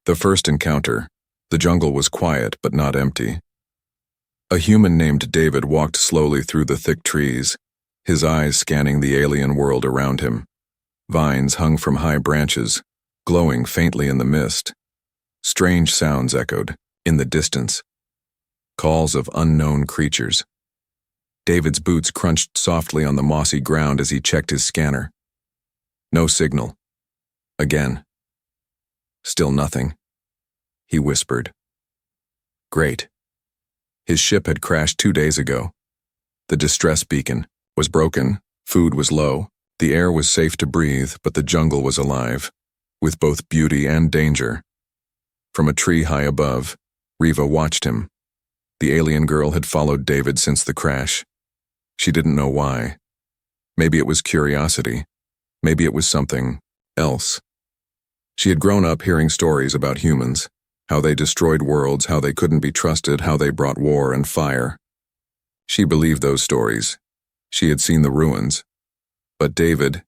The first encounter, the jungle was quiet but not empty. A human named David walked slowly through the thick trees, his eyes scanning the alien world around him. Vines hung from high branches, glowing faintly in the mist. Strange sounds echoed, in the distance. Calls of unknown creatures. David's boots crunched softly on the mossy ground as he checked his scanner. No signal. Again. Still nothing. He whispered. Great. His ship had crashed 2 days ago. The distress beacon was broken, food was low, the air was safe to breathe, but the jungle was alive, with both beauty and danger. From a tree high above, Riva watched him. The alien girl had followed David since the crash. She didn't know why. Maybe it was curiosity. Maybe it was something else. She had grown up hearing stories about humans, how they destroyed worlds, how they couldn't be trusted, how they brought war and fire. She believed those stories. She had seen the ruins. But David,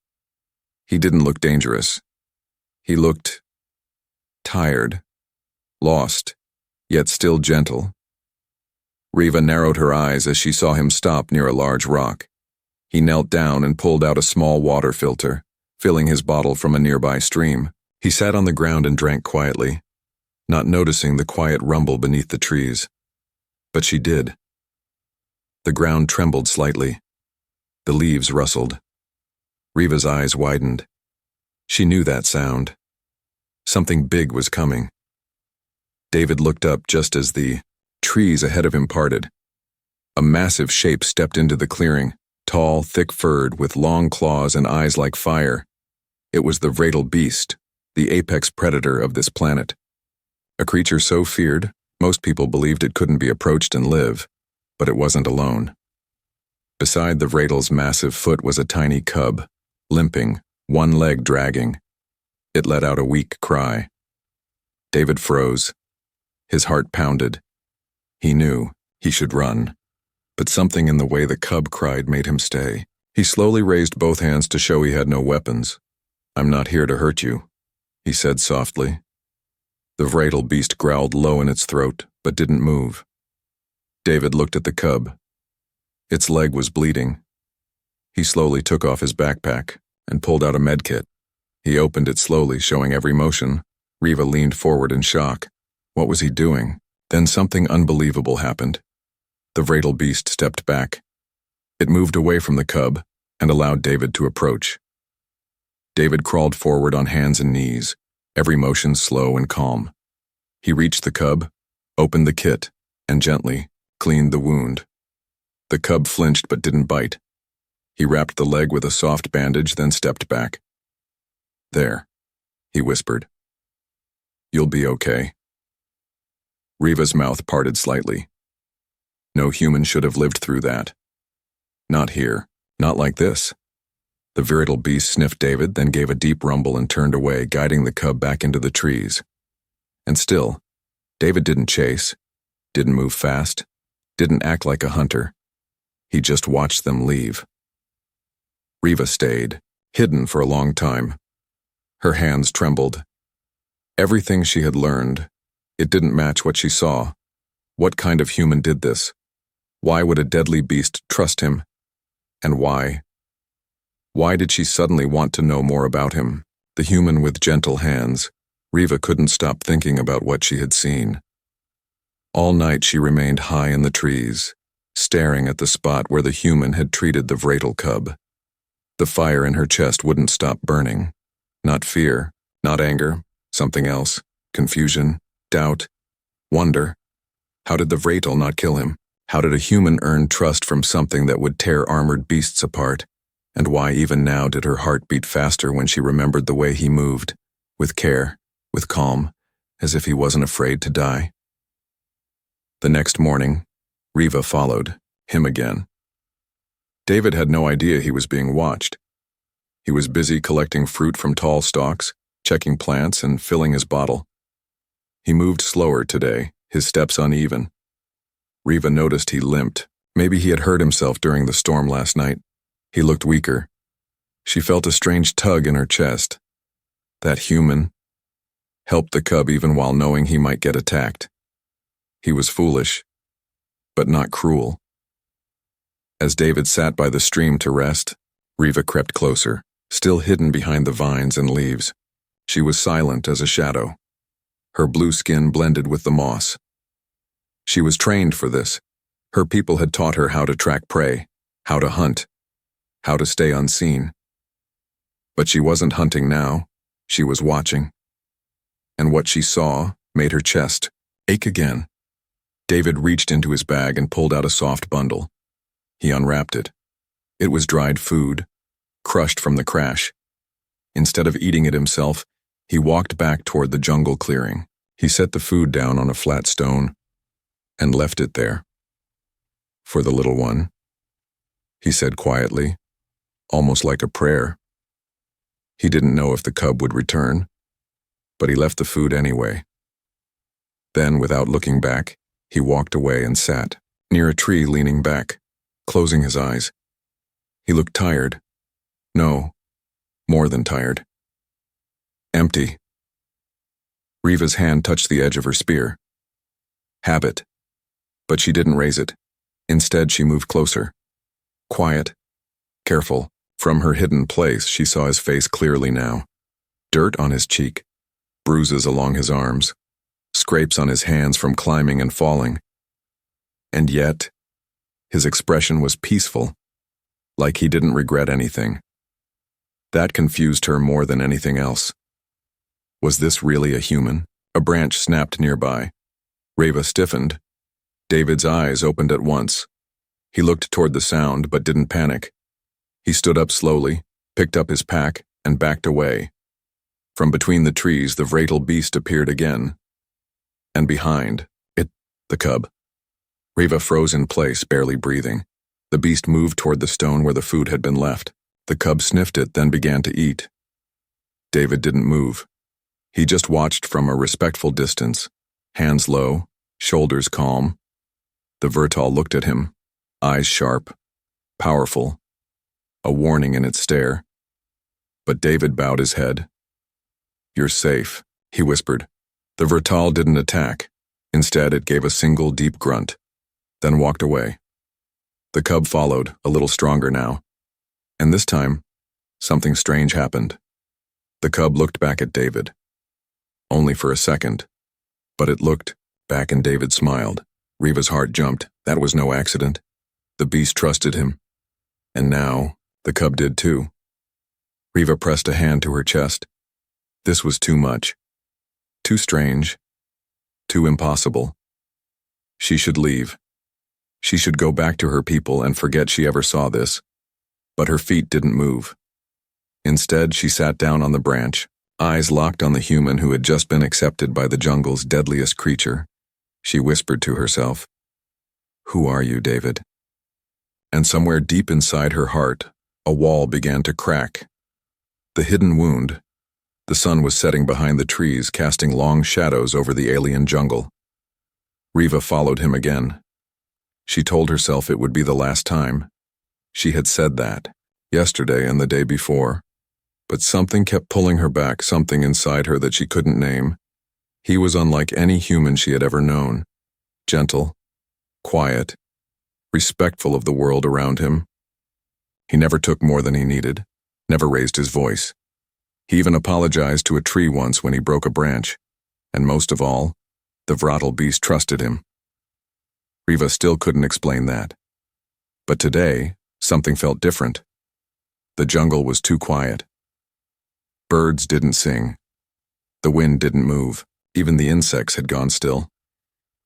he didn't look dangerous. He looked tired, lost, yet still gentle. Riva narrowed her eyes as she saw him stop near a large rock. He knelt down and pulled out a small water filter, filling his bottle from a nearby stream. He sat on the ground and drank quietly, not noticing the quiet rumble beneath the trees. But she did. The ground trembled slightly. The leaves rustled. Riva's eyes widened. She knew that sound. Something big was coming. David looked up just as the trees ahead of him parted. A massive shape stepped into the clearing, tall, thick-furred, with long claws and eyes like fire. It was the deadliest, the apex predator of this planet. A creature so feared, most people believed it couldn't be approached and live, but it wasn't alone. Beside the deadliest's massive foot was a tiny cub, limping, one leg dragging. It let out a weak cry. David froze. His heart pounded. He knew he should run, but something in the way the cub cried made him stay. He slowly raised both hands to show he had no weapons. "I'm not here to hurt you," he said softly. The deadliest growled low in its throat, but didn't move. David looked at the cub. Its leg was bleeding. He slowly took off his backpack and pulled out a medkit. He opened it slowly, showing every motion. Riva leaned forward in shock. What was he doing? Then something unbelievable happened. The deadliest stepped back. It moved away from the cub and allowed David to approach. David crawled forward on hands and knees, every motion slow and calm. He reached the cub, opened the kit, and gently cleaned the wound. The cub flinched but didn't bite. He wrapped the leg with a soft bandage, then stepped back. "There," he whispered. "You'll be okay." Riva's mouth parted slightly. No human should have lived through that. Not here, not like this. The deadliest sniffed David, then gave a deep rumble and turned away, guiding the cub back into the trees. And still, David didn't chase, didn't move fast, didn't act like a hunter. He just watched them leave. Riva stayed, hidden for a long time. Her hands trembled. Everything she had learned, it didn't match what she saw. What kind of human did this? Why would a deadly beast trust him? And why? Why did she suddenly want to know more about him? The human with gentle hands. Riva couldn't stop thinking about what she had seen. All night she remained high in the trees, staring at the spot where the human had treated the deadliest cub. The fire in her chest wouldn't stop burning. Not fear, not anger, something else. Confusion, doubt, wonder. How did the deadliest not kill him? How did a human earn trust from something that would tear armored beasts apart? And why even now did her heart beat faster when she remembered the way he moved, with care, with calm, as if he wasn't afraid to die? The next morning, Riva followed, him again. David had no idea he was being watched. He was busy collecting fruit from tall stalks, checking plants, and filling his bottle. He moved slower today, his steps uneven. Riva noticed he limped. Maybe he had hurt himself during the storm last night. He looked weaker. She felt a strange tug in her chest. That human, helped the cub even while knowing he might get attacked. He was foolish, but not cruel. As David sat by the stream to rest, Riva crept closer, still hidden behind the vines and leaves. She was silent as a shadow. Her blue skin blended with the moss. She was trained for this. Her people had taught her how to track prey, how to hunt, how to stay unseen. But she wasn't hunting now, she was watching. And what she saw made her chest ache again. David reached into his bag and pulled out a soft bundle. He unwrapped it. It was dried food, crushed from the crash. Instead of eating it himself, he walked back toward the jungle clearing. He set the food down on a flat stone and left it there. For the little one, he said quietly, almost like a prayer. He didn't know if the cub would return, but he left the food anyway. Then, without looking back, he walked away and sat near a tree, leaning back, closing his eyes. He looked tired. No, more than tired. Empty. Riva's hand touched the edge of her spear. Habit. But she didn't raise it. Instead, she moved closer. Quiet. Careful. From her hidden place, she saw his face clearly now. Dirt on his cheek. Bruises along his arms. Scrapes on his hands from climbing and falling. And yet, his expression was peaceful, like he didn't regret anything. That confused her more than anything else. Was this really a human? A branch snapped nearby. Riva stiffened. David's eyes opened at once. He looked toward the sound, but didn't panic. He stood up slowly, picked up his pack, and backed away. From between the trees, the vratal beast appeared again. And behind it, the cub. Riva froze in place, barely breathing. The beast moved toward the stone where the food had been left. The cub sniffed it, then began to eat. David didn't move. He just watched from a respectful distance, hands low, shoulders calm. The Vertal looked at him, eyes sharp, powerful, a warning in its stare. But David bowed his head. "You're safe," he whispered. The Vertal didn't attack. Instead, it gave a single deep grunt, then walked away. The cub followed, a little stronger now. And this time, something strange happened. The cub looked back at David. Only for a second. But it looked back and David smiled. Riva's heart jumped. That was no accident. The beast trusted him. And now, the cub did too. Riva pressed a hand to her chest. This was too much. Too strange. Too impossible. She should leave. She should go back to her people and forget she ever saw this. But her feet didn't move. Instead, she sat down on the branch, eyes locked on the human who had just been accepted by the jungle's deadliest creature. She whispered to herself, "Who are you, David?" And somewhere deep inside her heart, a wall began to crack. The hidden wound. The sun was setting behind the trees, casting long shadows over the alien jungle. Riva followed him again. She told herself it would be the last time. She had said that, yesterday and the day before. But something kept pulling her back, something inside her that she couldn't name. He was unlike any human she had ever known. Gentle, quiet, respectful of the world around him. He never took more than he needed, never raised his voice. He even apologized to a tree once when he broke a branch. And most of all, the Vratal beast trusted him. Riva still couldn't explain that. But today, something felt different. The jungle was too quiet. Birds didn't sing. The wind didn't move. Even the insects had gone still.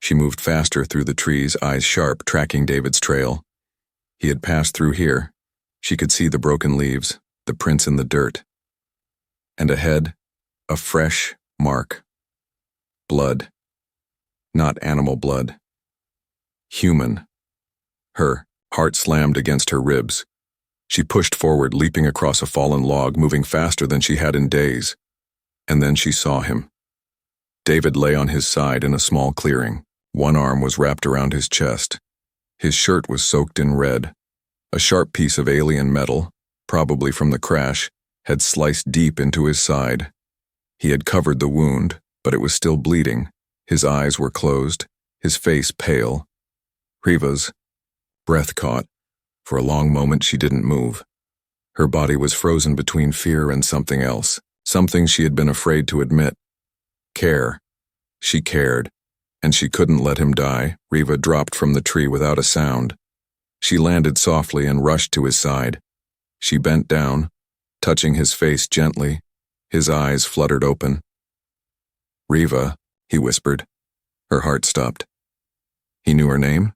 She moved faster through the trees, eyes sharp, tracking David's trail. He had passed through here. She could see the broken leaves, the prints in the dirt. And ahead, a fresh mark. Blood. Not animal blood. Human. Her heart slammed against her ribs. She pushed forward, leaping across a fallen log, moving faster than she had in days. And then she saw him. David lay on his side in a small clearing. One arm was wrapped around his chest. His shirt was soaked in red. A sharp piece of alien metal, probably from the crash, had sliced deep into his side. He had covered the wound, but it was still bleeding. His eyes were closed, his face pale. Riva's breath caught. For a long moment she didn't move. Her body was frozen between fear and something else, something she had been afraid to admit. Care. She cared, and she couldn't let him die. Riva dropped from the tree without a sound. She landed softly and rushed to his side. She bent down, touching his face gently. His eyes fluttered open. "Riva," he whispered. Her heart stopped. He knew her name?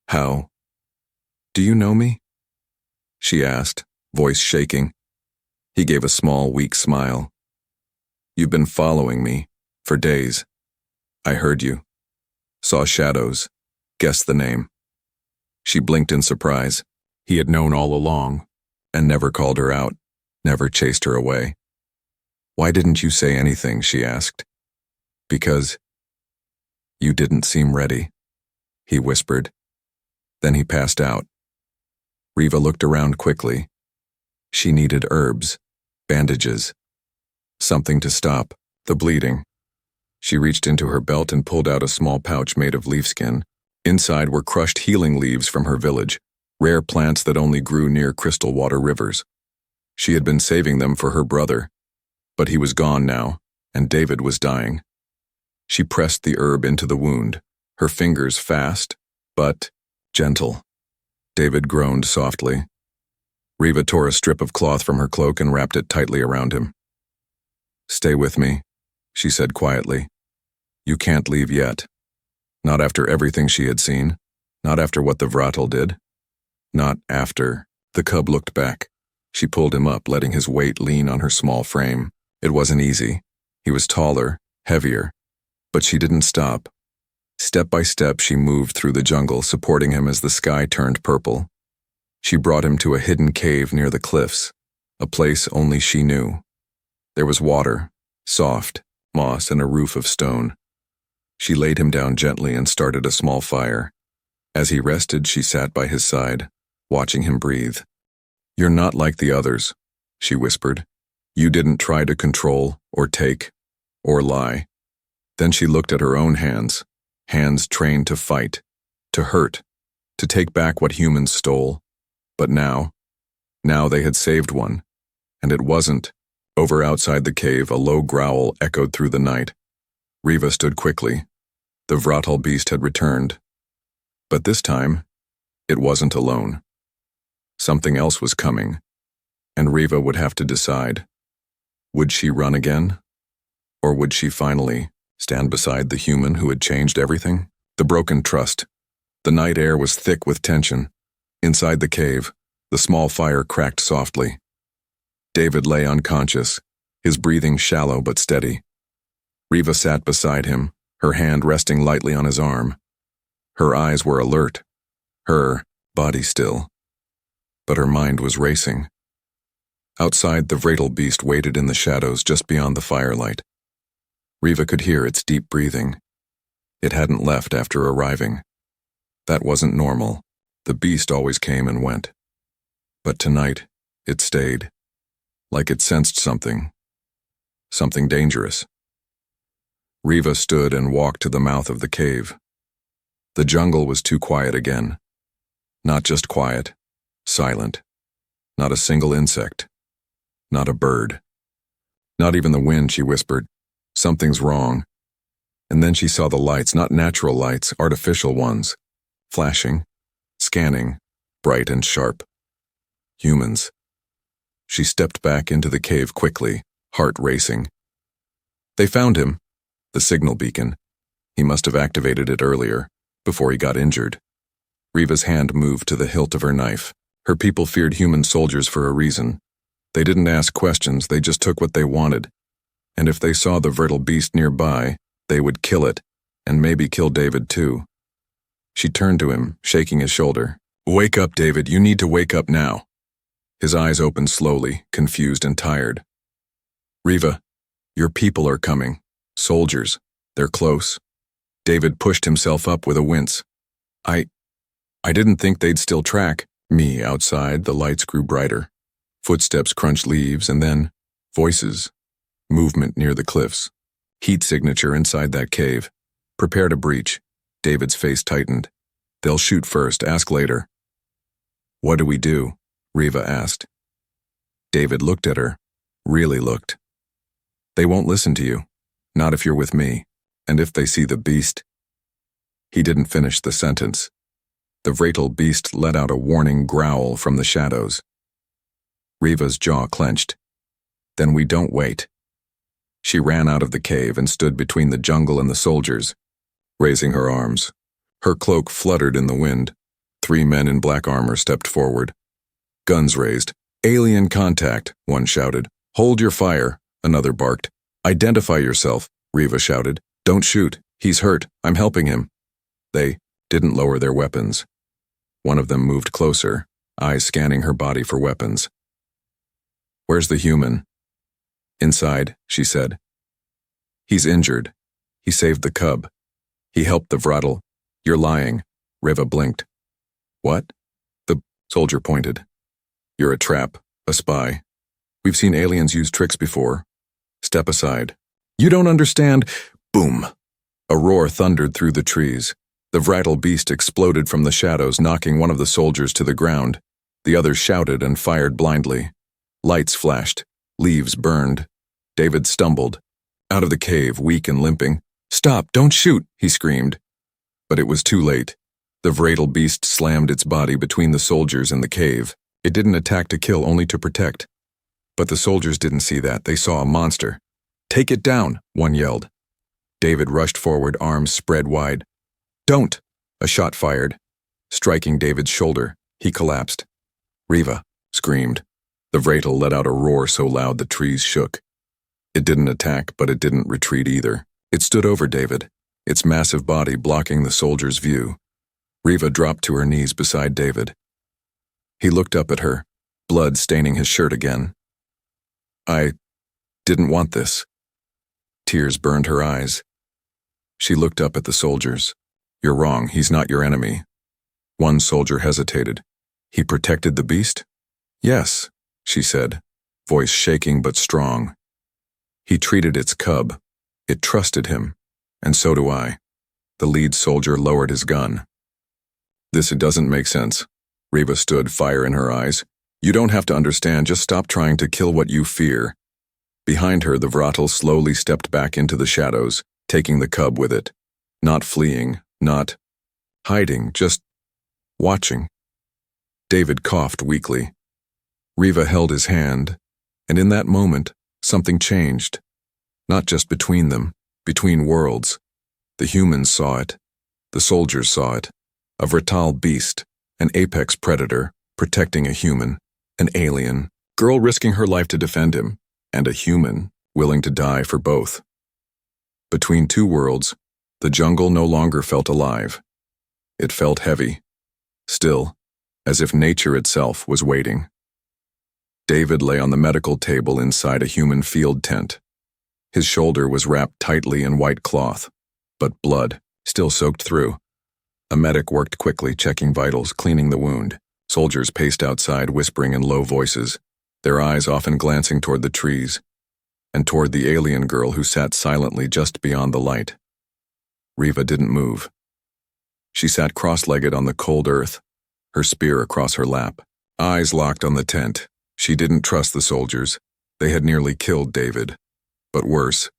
"How? Do you know me?" she asked, voice shaking. He gave a small, weak smile. "You've been following me for days. I heard you. Saw shadows. Guessed the name." She blinked in surprise. He had known all along, and never called her out, never chased her away. "Why didn't you say anything?" she asked. "Because you didn't seem ready," he whispered. Then he passed out. Riva looked around quickly. She needed herbs, bandages, something to stop the bleeding. She reached into her belt and pulled out a small pouch made of leafskin. Inside were crushed healing leaves from her village, rare plants that only grew near crystal water rivers. She had been saving them for her brother, but he was gone now, and David was dying. She pressed the herb into the wound, her fingers fast, but gentle. David groaned softly. Riva tore a strip of cloth from her cloak and wrapped it tightly around him. "Stay with me," she said quietly. "You can't leave yet. Not after everything she had seen. Not after what the Vratel did. Not after." The cub looked back. She pulled him up, letting his weight lean on her small frame. It wasn't easy. He was taller, heavier. But she didn't stop. Step by step, she moved through the jungle, supporting him as the sky turned purple. She brought him to a hidden cave near the cliffs, a place only she knew. There was water, soft, moss, and a roof of stone. She laid him down gently and started a small fire. As he rested, she sat by his side, watching him breathe. "You're not like the others," she whispered. "You didn't try to control, or take, or lie." Then she looked at her own hands, hands trained to fight, to hurt, to take back what humans stole. But now they had saved one, and it wasn't. Over outside the cave, a low growl echoed through the night. Riva stood quickly. The Vratel beast had returned. But this time, it wasn't alone. Something else was coming, and Riva would have to decide. Would she run again? Or would she finally stand beside the human who had changed everything? The broken trust. The night air was thick with tension. Inside the cave, the small fire cracked softly. David lay unconscious, his breathing shallow but steady. Riva sat beside him, her hand resting lightly on his arm. Her eyes were alert, her body still. But her mind was racing. Outside, the Vratel beast waited in the shadows just beyond the firelight. Riva could hear its deep breathing. It hadn't left after arriving. That wasn't normal. The beast always came and went. But tonight, it stayed. Like it sensed something. Something dangerous. Riva stood and walked to the mouth of the cave. The jungle was too quiet again. Not just quiet, silent. Not a single insect. Not a bird. Not even the wind, she whispered. "Something's wrong." And then she saw the lights, not natural lights, artificial ones. Flashing, scanning, bright and sharp. Humans. She stepped back into the cave quickly, heart racing. They found him. The signal beacon. He must have activated it earlier, before he got injured. Riva's hand moved to the hilt of her knife. Her people feared human soldiers for a reason. They didn't ask questions, they just took what they wanted. And if they saw the Vratel beast nearby, they would kill it, and maybe kill David too. She turned to him, shaking his shoulder. "Wake up, David, you need to wake up now." His eyes opened slowly, confused and tired. "Riva, your people are coming. Soldiers. They're close." David pushed himself up with a wince. I didn't think they'd still track me." Outside, the lights grew brighter. Footsteps crunched leaves, and then voices. Movement near the cliffs. Heat signature inside that cave. Prepare to breach. David's face tightened. They'll shoot first, ask later. What do we do? Riva asked. David looked at her. Really looked. They won't listen to you. Not if you're with me. And if they see the beast. He didn't finish the sentence. The vratal beast let out a warning growl from the shadows. Riva's jaw clenched. Then we don't wait. She ran out of the cave and stood between the jungle and the soldiers, raising her arms. Her cloak fluttered in the wind. 3 men in black armor stepped forward. Guns raised. Alien contact, one shouted. Hold your fire, another barked. Identify yourself, Riva shouted. Don't shoot. He's hurt. I'm helping him. They didn't lower their weapons. One of them moved closer, eyes scanning her body for weapons. Where's the human? Inside, she said. He's injured. He saved the cub. He helped the vratal. You're lying. Riva blinked. What? The soldier pointed. You're a trap, a spy. We've seen aliens use tricks before. Step aside. You don't understand. Boom. A roar thundered through the trees. The vratal beast exploded from the shadows, knocking one of the soldiers to the ground. The others shouted and fired blindly. Lights flashed. Leaves burned. David stumbled. Out of the cave, weak and limping. Stop, don't shoot, he screamed. But it was too late. The vratal beast slammed its body between the soldiers and the cave. It didn't attack to kill, only to protect. But the soldiers didn't see that. They saw a monster. Take it down, one yelled. David rushed forward, arms spread wide. Don't! A shot fired. Striking David's shoulder, he collapsed. Riva screamed. The vratal let out a roar so loud the trees shook. It didn't attack, but it didn't retreat either. It stood over David, its massive body blocking the soldier's view. Riva dropped to her knees beside David. He looked up at her, blood staining his shirt again. I didn't want this. Tears burned her eyes. She looked up at the soldiers. You're wrong, he's not your enemy. One soldier hesitated. He protected the beast? Yes, she said, voice shaking but strong. He treated its cub. It trusted him, and so do I. The lead soldier lowered his gun. This doesn't make sense. Riva stood, fire in her eyes. You don't have to understand, just stop trying to kill what you fear. Behind her, the vratal slowly stepped back into the shadows, taking the cub with it. Not fleeing, not hiding, just watching. David coughed weakly. Riva held his hand, and in that moment, something changed. Not just between them, between worlds. The humans saw it. The soldiers saw it. A vratal beast, an apex predator, protecting a human, an alien, girl risking her life to defend him, and a human willing to die for both. Between two worlds, the jungle no longer felt alive. It felt heavy, still, as if nature itself was waiting. David lay on the medical table inside a human field tent. His shoulder was wrapped tightly in white cloth, but blood still soaked through. A medic worked quickly, checking vitals, cleaning the wound. Soldiers paced outside, whispering in low voices, their eyes often glancing toward the trees, and toward the alien girl who sat silently just beyond the light. Riva didn't move. She sat cross-legged on the cold earth, her spear across her lap, eyes locked on the tent. She didn't trust the soldiers. They had nearly killed David. But worse,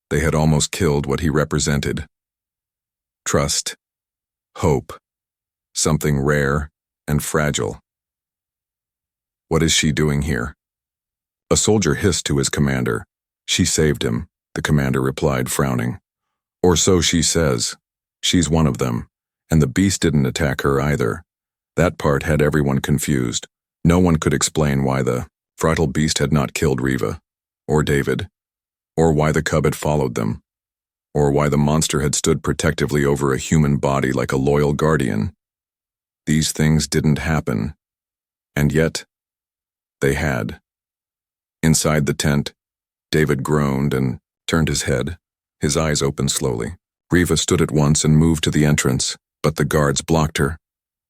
they had almost killed what he represented. Trust, hope, something rare and fragile. What is she doing here? A soldier hissed to his commander. She saved him, the commander replied, frowning. Or so she says. She's one of them, and the beast didn't attack her either. That part had everyone confused. No one could explain why the vratal beast had not killed Riva, or David, or why the cub had followed them, or why the monster had stood protectively over a human body like a loyal guardian. These things didn't happen, and yet they had. Inside the tent, David groaned and turned his head, his eyes opened slowly. Riva stood at once and moved to the entrance, but the guards blocked her.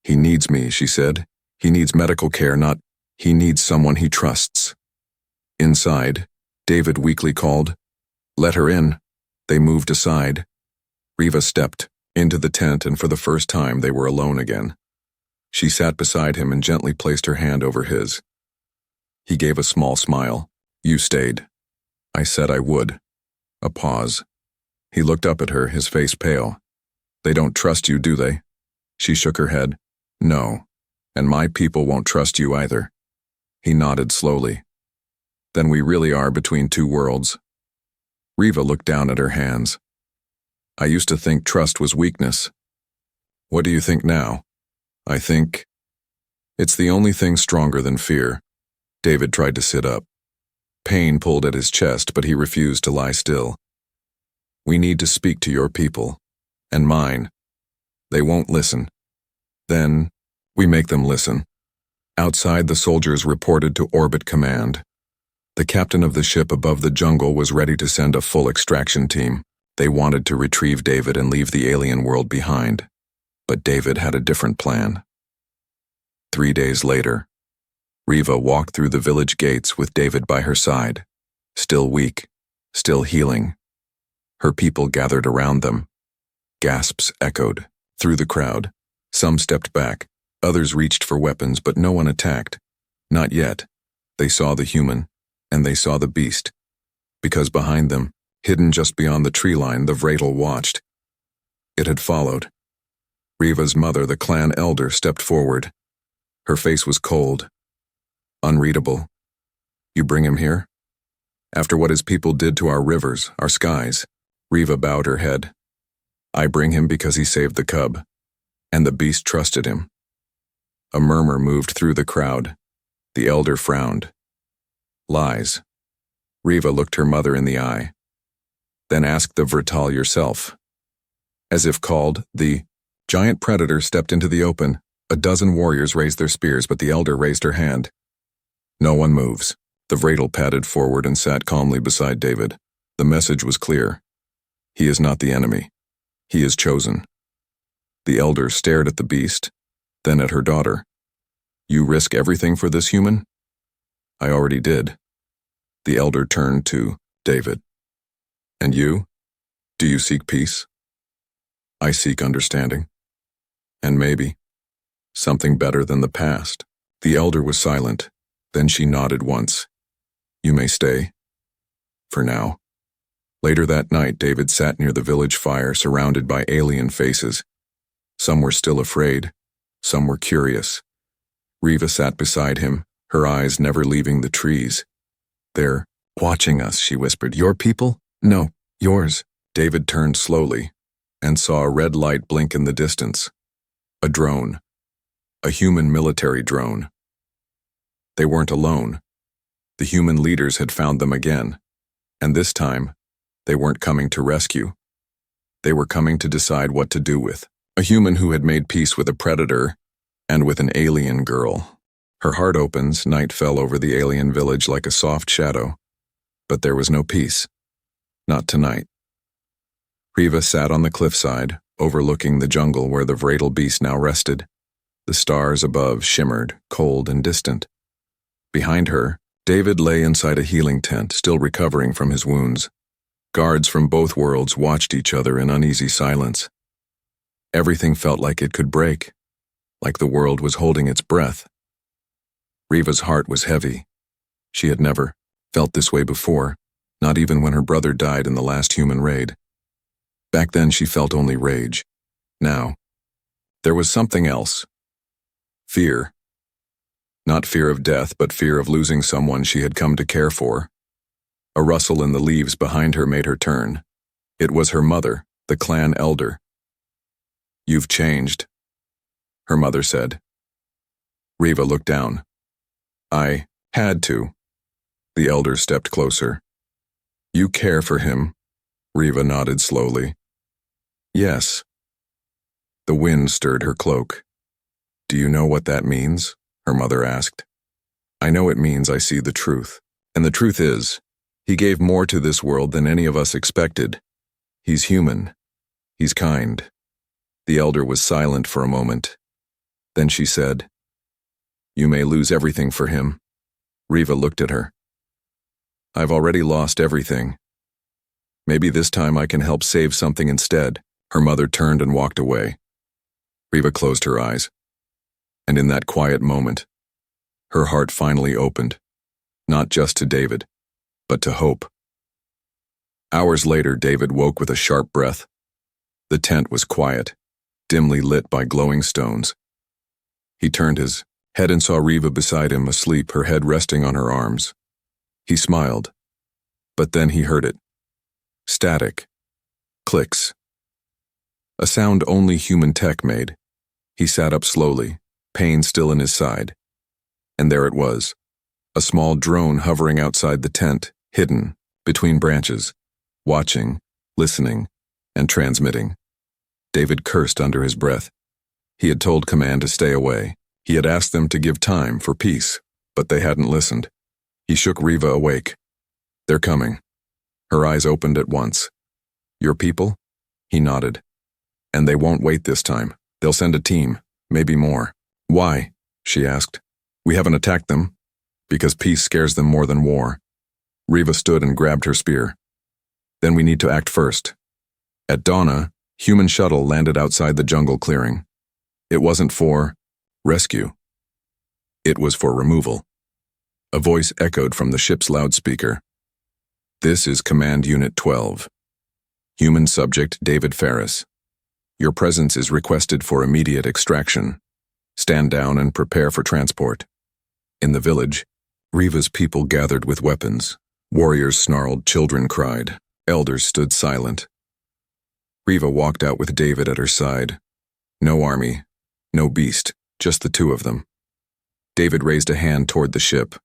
He needs me, she said. He needs medical care, not he needs someone he trusts. Inside, David weakly called, Let her in. They moved aside. Riva stepped into the tent, and for the first time they were alone again. She sat beside him and gently placed her hand over his. He gave a small smile. You stayed. I said I would. A pause. He looked up at her, his face pale. They don't trust you, do they? She shook her head. No. And my people won't trust you either. He nodded slowly. Then we really are between two worlds. Riva looked down at her hands. I used to think trust was weakness. What do you think now? I think it's the only thing stronger than fear. David tried to sit up. Pain pulled at his chest, but he refused to lie still. We need to speak to your people. And mine. They won't listen. Then, we make them listen. Outside, the soldiers reported to Orbit Command. The captain of the ship above the jungle was ready to send a full extraction team. They wanted to retrieve David and leave the alien world behind. But David had a different plan. 3 days later, Riva walked through the village gates with David by her side, still weak, still healing. Her people gathered around them. Gasps echoed through the crowd. Some stepped back, others reached for weapons, but no one attacked. Not yet. They saw the human, and they saw the beast. Because behind them, hidden just beyond the tree line, the Vratel watched. It had followed. Riva's mother, the clan elder, stepped forward. Her face was cold, unreadable. You bring him here? After what his people did to our rivers, our skies. Riva bowed her head. I bring him because he saved the cub, and the beast trusted him. A murmur moved through the crowd. The elder frowned. Lies. Riva looked her mother in the eye. Then ask the Vratel yourself. As if called, the giant predator stepped into the open. A dozen warriors raised their spears, but the elder raised her hand. No one moves. The Vratel padded forward and sat calmly beside David. The message was clear. He is not the enemy. He is chosen. The elder stared at the beast, then at her daughter. You risk everything for this human? I already did. The elder turned to David. And you? Do you seek peace? I seek understanding. And maybe something better than the past. The elder was silent. Then she nodded once. You may stay. For now. Later that night, David sat near the village fire, surrounded by alien faces. Some were still afraid. Some were curious. Riva sat beside him, her eyes never leaving the trees. They're watching us, she whispered. Your people? No, yours. David turned slowly and saw a red light blink in the distance. A drone. A human military drone. They weren't alone. The human leaders had found them again. And this time, they weren't coming to rescue. They were coming to decide what to do with a human who had made peace with a predator and with an alien girl. Her heart opens, night fell over the alien village like a soft shadow. But there was no peace. Not tonight. Riva sat on the cliffside, overlooking the jungle where the Vratel beast now rested. The stars above shimmered, cold and distant. Behind her, David lay inside a healing tent, still recovering from his wounds. Guards from both worlds watched each other in uneasy silence. Everything felt like it could break, like the world was holding its breath. Riva's heart was heavy. She had never felt this way before, not even when her brother died in the last human raid. Back then she felt only rage. Now, there was something else. Fear. Not fear of death, but fear of losing someone she had come to care for. A rustle in the leaves behind her made her turn. It was her mother, the clan elder. You've changed, her mother said. Riva looked down. I had to. The elder stepped closer. You care for him? Riva nodded slowly. Yes. The wind stirred her cloak. Do you know what that means? Her mother asked. I know it means I see the truth. And the truth is, he gave more to this world than any of us expected. He's human. He's kind. The elder was silent for a moment. Then she said, You may lose everything for him. Riva looked at her. I've already lost everything. Maybe this time I can help save something instead. Her mother turned and walked away. Riva closed her eyes. And in that quiet moment, her heart finally opened, not just to David, but to hope. Hours later, David woke with a sharp breath. The tent was quiet, dimly lit by glowing stones. He turned his head and saw Riva beside him, asleep, her head resting on her arms. He smiled, but then he heard it. Static. Clicks. A sound only human tech made. He sat up slowly, pain still in his side. And there it was, a small drone hovering outside the tent, hidden, between branches, watching, listening, and transmitting. David cursed under his breath. He had told command to stay away. He had asked them to give time for peace, but they hadn't listened. He shook Riva awake. They're coming. Her eyes opened at once. Your people? He nodded. And they won't wait this time. They'll send a team, maybe more. Why? She asked. We haven't attacked them. Because peace scares them more than war. Riva stood and grabbed her spear. Then we need to act first. At dawn, human shuttle landed outside the jungle clearing. It wasn't for rescue. It was for removal. A voice echoed from the ship's loudspeaker. This is Command Unit 12. Human subject David Ferris. Your presence is requested for immediate extraction. Stand down and prepare for transport. In the village, Riva's people gathered with weapons. Warriors snarled, children cried, elders stood silent. Riva walked out with David at her side. No army, no beast, just the two of them. David raised a hand toward the ship.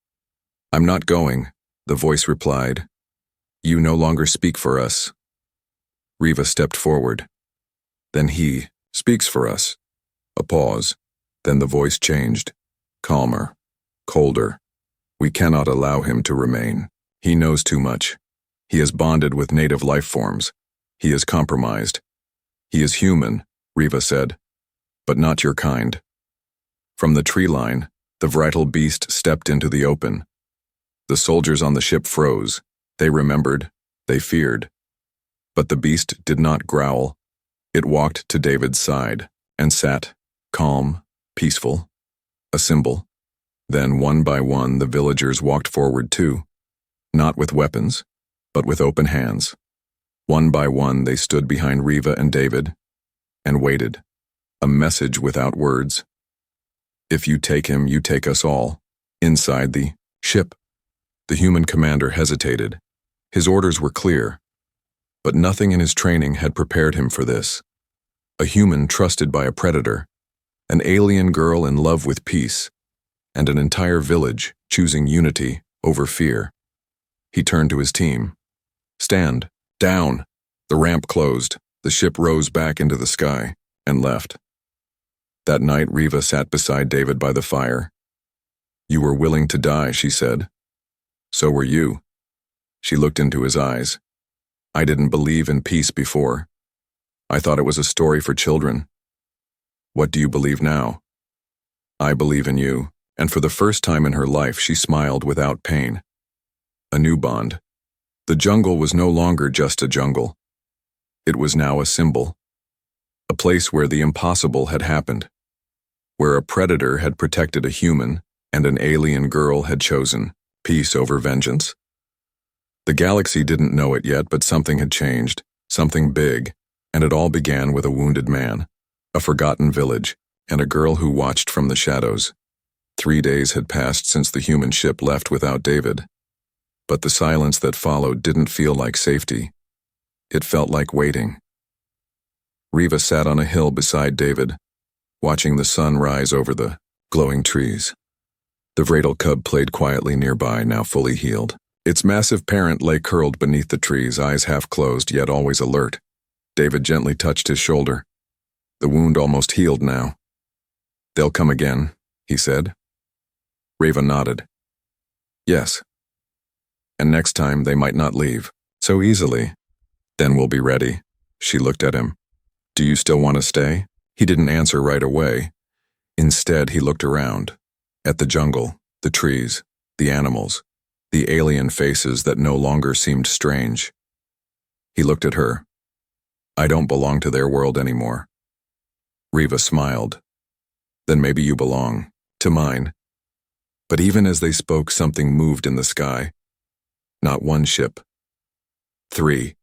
I'm not going, the voice replied. You no longer speak for us. Riva stepped forward. Then he speaks for us. A pause. Then the voice changed. Calmer. Colder. We cannot allow him to remain. He knows too much. He has bonded with native life forms. He is compromised. He is human, Riva said, but not your kind. From the tree line, the vital beast stepped into the open. The soldiers on the ship froze. They remembered. They feared. But the beast did not growl. It walked to David's side and sat, calm, peaceful, a symbol. Then, one by one, the villagers walked forward too, not with weapons, but with open hands. One by one, they stood behind Riva and David and waited, a message without words. If you take him, you take us all. Inside the ship, the human commander hesitated. His orders were clear, but nothing in his training had prepared him for this. A human trusted by a predator, an alien girl in love with peace, and an entire village choosing unity over fear. He turned to his team. Stand. Down. The ramp closed. The ship rose back into the sky and left. That night, Riva sat beside David by the fire. You were willing to die, she said. So were you. She looked into his eyes. I didn't believe in peace before. I thought it was a story for children. What do you believe now? I believe in you. And for the first time in her life, she smiled without pain. A new bond. The jungle was no longer just a jungle. It was now a symbol. A place where the impossible had happened. Where a predator had protected a human and an alien girl had chosen peace over vengeance. The galaxy didn't know it yet, but something had changed, something big, and it all began with a wounded man, a forgotten village, and a girl who watched from the shadows. 3 days had passed since the human ship left without David. But the silence that followed didn't feel like safety. It felt like waiting. Riva sat on a hill beside David, watching the sun rise over the glowing trees. The Vradel cub played quietly nearby, now fully healed. Its massive parent lay curled beneath the trees, eyes half closed, yet always alert. David gently touched his shoulder. The wound almost healed now. They'll come again, he said. Riva nodded. Yes. And next time they might not leave so easily. Then we'll be ready. She looked at him. Do you still want to stay? He didn't answer right away. Instead, he looked around. At the jungle, the trees, the animals, the alien faces that no longer seemed strange. He looked at her. I don't belong to their world anymore. Riva smiled. Then maybe you belong to mine. But even as they spoke, something moved in the sky. Not one ship. 3.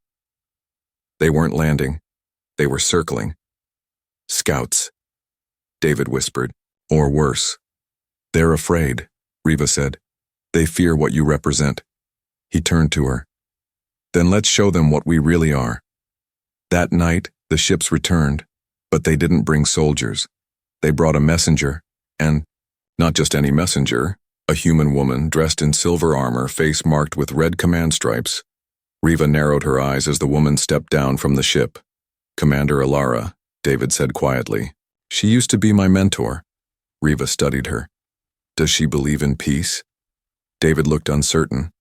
They weren't landing. They were circling. Scouts, David whispered. Or worse. They're afraid, Riva said. They fear what you represent. He turned to her. Then let's show them what we really are. That night, the ships returned, but they didn't bring soldiers. They brought a messenger, and not just any messenger, a human woman dressed in silver armor, face marked with red command stripes. Riva narrowed her eyes as the woman stepped down from the ship. Commander Alara, David said quietly. She used to be my mentor. Riva studied her. Does she believe in peace? David looked uncertain.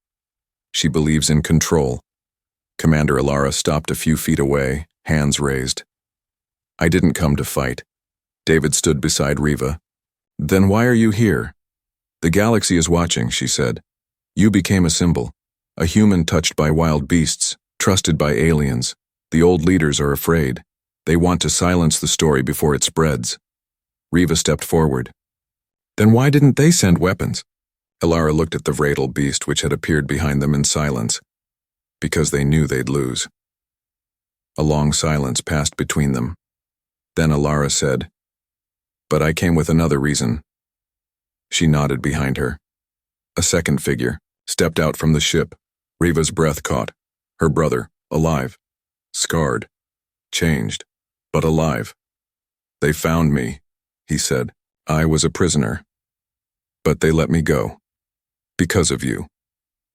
She believes in control. Commander Alara stopped a few feet away, hands raised. I didn't come to fight. David stood beside Riva. Then why are you here? The galaxy is watching, she said. You became a symbol, a human touched by wild beasts, trusted by aliens. The old leaders are afraid. They want to silence the story before it spreads. Riva stepped forward. Then why didn't they send weapons? Alara looked at the Vredal beast which had appeared behind them in silence. Because they knew they'd lose. A long silence passed between them. Then Alara said, But I came with another reason. She nodded behind her. A second figure stepped out from the ship. Riva's breath caught. Her brother, alive. Scarred. Changed. But alive. They found me, he said. I was a prisoner. But they let me go. Because of you.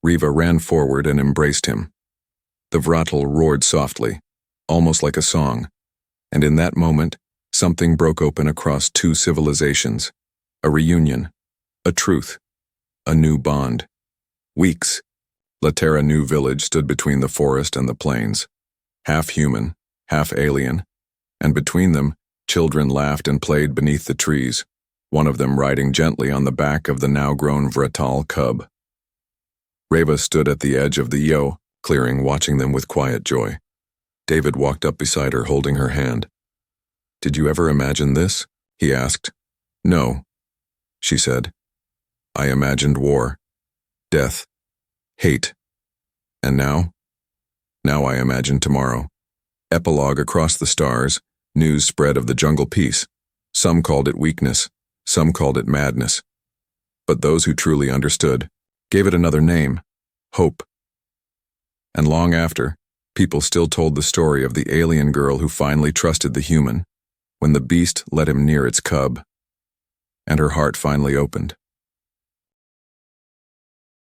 Riva ran forward and embraced him. The Vredal roared softly, almost like a song, and in that moment, something broke open across two civilizations. A reunion. A truth. A new bond. Weeks. Latera New Village stood between the forest and the plains. Half human, half alien, and between them, children laughed and played beneath the trees, one of them riding gently on the back of the now-grown Vredal cub. Riva stood at the edge of the Yo clearing, watching them with quiet joy. David walked up beside her, holding her hand. Did you ever imagine this? He asked. No, she said. I imagined war, death, hate. And now? Now I imagine tomorrow. Epilogue across the stars, news spread of the jungle peace. Some called it weakness, some called it madness. But those who truly understood gave it another name, hope. And long after, people still told the story of the alien girl who finally trusted the human, when the beast let him near its cub, and her heart finally opened.